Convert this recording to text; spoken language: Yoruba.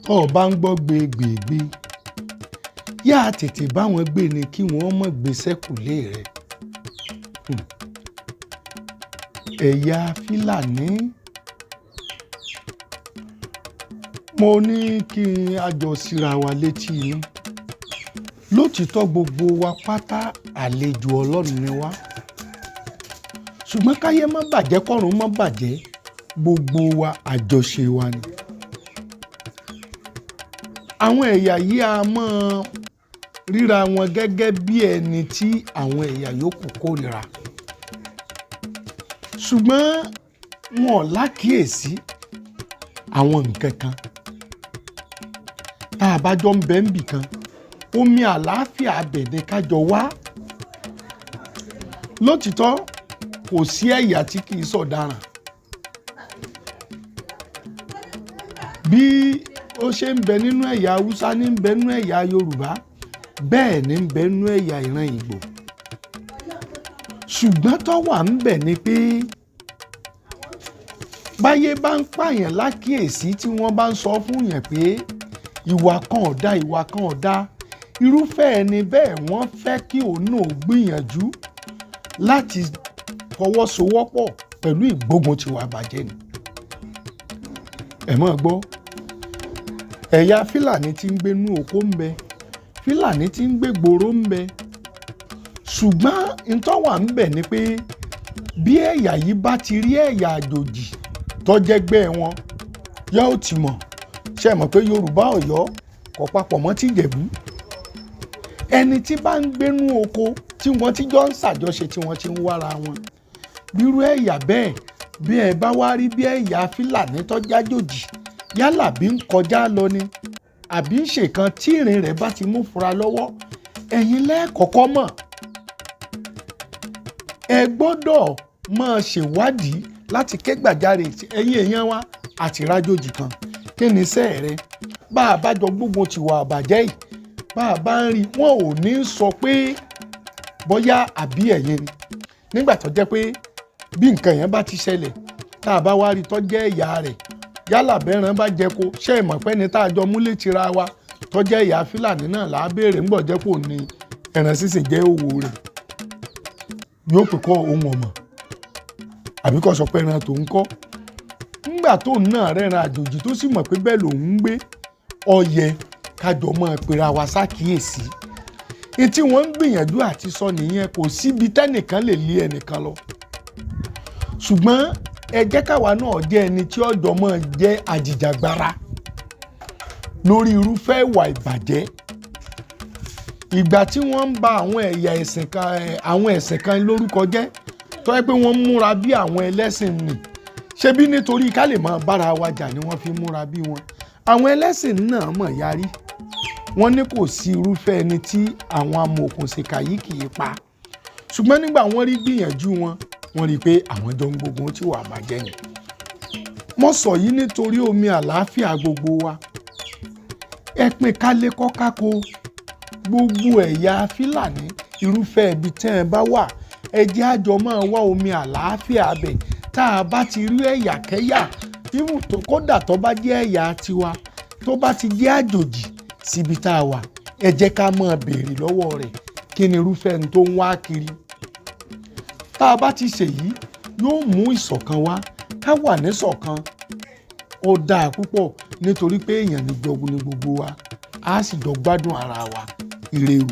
tó bá ń gbọ́ gbégbègbè yá tètè báwọn gbé ni kí wọ́n mọ̀ gbé sẹ́kùlé rẹ̀. ẹ̀yà Fúlàní mo ní kí a jọ síra wa létí inú lótìítọ́ gbogbo wa pátá àlejò Ọlọ́run ni wá ṣùgbọ́n káyé má bàjẹ́ kọ́run má bàjẹ́ gbogbo wa àjọṣe wa ni. àwọn ẹ̀yà yìí a máa ríra wọn gẹ́gẹ́ bí ẹni tí àwọn ẹ̀yà yòókù kórìíra ṣùgbọ́n wọn ò lákìyèsí àwọn nǹkan kan tá a bá jọ ń bẹ níbì kan omi àlàáfíà abẹ̀dẹ̀ kájọ wá. lótìítọ́ kò sí ẹ̀yà tí kì í ṣọ̀daràn bí ó ṣe ń bẹ nínú ẹ̀yà Haúsá ní ń bẹ nínú ẹ̀yà Yorùbá bẹ́ẹ̀ ní ń bẹ nínú ẹ̀yà ìran Ìgbò ṣùgbọ́n tó wà ń bẹ ni pé báyé bá ń pààyàn lákìyèsí tí wọ́n bá ń sọ fún yàn pé ìwà kan ò dá ìwà kan ò dá irúfẹ́ ẹni bẹ́ẹ̀ wọ́n fẹ́ kí òun náà gbìyànjú láti fọwọ́sowọ́pọ̀ pẹ̀lú ìgbógun tiwa bàjẹ́ ni. ẹ máa gbọ́ ẹ̀yà Fúlàní tí ń gbénú oko ń bẹ Fúlàní tí ń gbé gbòòrò ń bẹ ṣùgbọ́n ìtọ́wà ń bẹ ni pé bí ẹ̀yà yìí bá ti rí ẹ̀yà àjòjì tọ́jẹ́gbẹ́ wọn yóò ti mọ̀ ṣe mọ̀ pé Yorùbá Ọ̀yọ́ kò papọ̀ mọ́ tìjẹ̀bú ẹni tí bá ń gbénú oko tí wọ́n ti jọ ń ṣàjọṣe tí wọ́n ti ń wára wọn bírú ẹ̀yà bẹ́ẹ̀ bí ẹ bá wá rí bí ẹ̀yà Fúlàní tọ́jájòjì yálà bí ń kọjá lọ ni àbí ń ṣèkan tí ìrìn rẹ̀ bá ti mú fura lọ́wọ́ ẹ̀yin lẹ́ẹ̀kọ́kọ́ mọ̀ ẹ gbọ́dọ̀ máa ṣèwádìí láti ké gbàjarè ẹ̀yin èèyàn wa àti rájòjì kan kí ni iṣẹ́ rẹ bá a bá jọ gbógun tiwa àbàjẹ́ yìí bá a bá ń rí wọn ò ní sọ pé bóyá àbí ẹ̀yin ni nígbà tó jẹ́ pé bí nǹkan yẹn bá ti ṣẹlẹ̀ tá a bá wá rí tó jẹ́ ẹ̀yà rẹ̀ yálà bẹ́ẹ̀ràn bá jẹ ko ṣé ìmọ̀ pẹ́ ni tá a jọ múlẹ̀ tira wa tó jẹ́ ẹ̀yà Fúlàní náà là á béèrè ńgbọ̀ jẹ́ kò ní ẹran sísìn jẹ́ òwò rẹ̀ yóò pè kọ́ ohun ọ̀mọ̀ àbí kò sọ pé ẹran tó ń kọ́ ńgbà tó náà rẹ́ran àjòjì tó sì mọ̀ pé bẹ́ẹ̀ lòun ń gbé ó yẹ kájọ máa pera wa ṣàkíyèsí etí wọ́n ń gbìyànjú àti sọ nìyẹn kò síbi tẹ́nìkan lè lé ẹnìkan lọ ṣùgbọ́n ẹ jẹ́ káwa náà jẹ́ ẹni tí ọ̀dọ́ máa jẹ́ àjìjàgbara lórí irúfẹ́ ìwà ìbàjẹ́ ìgbà tí wọ́n ń ba àwọn ẹ̀sìn kan lórúkọ jẹ́ tó yẹ pé wọ́n múra bí àwọn ẹlẹ́sìn nì ṣebí nítorí ká lè máa bára wa jà ni wọ́n fi múra bí wọn àwọn ẹlẹ́sìn náà mọ̀ yarí wọ́n ní kò sí irúfẹ́ ẹni tí àwọn amòòkùnṣìkà yìí kì í pa ṣùgbọ́n nígbà wọ́n rí gbìyànjú wọ́n rí i pé àwọn jọ ń gbógun tí wà bàjẹ́ ni. mo sọ yìí nítorí omi àlàáfíà gbogbo wa ẹ pín kálé kọ́kákó gbogbo ẹ̀yà Fúlàní irúfẹ́ ibi tẹ́ ẹ bá wà ẹ jẹ́ àjọ máa wá omi àlàáfíà bẹ̀ tá a bá ti rí ẹ̀yà kẹ́yà kódà tó bá jẹ́ ẹ̀yà tiwa tó bá ti jẹ́ àjòjì síbi tá a wà ẹ jẹ́ ká máa béèrè lọ́wọ́ rẹ̀ kí ni irúfẹ́ ẹni tó ń wá kiri tá a bá ti ṣèyí yóò mú ìṣọ̀kan wá ká wà níṣọ̀kan ó dáa púpọ̀ nítorí pé èèyàn ní gbogbo wa á sì jọ gbádùn ara wa ire o.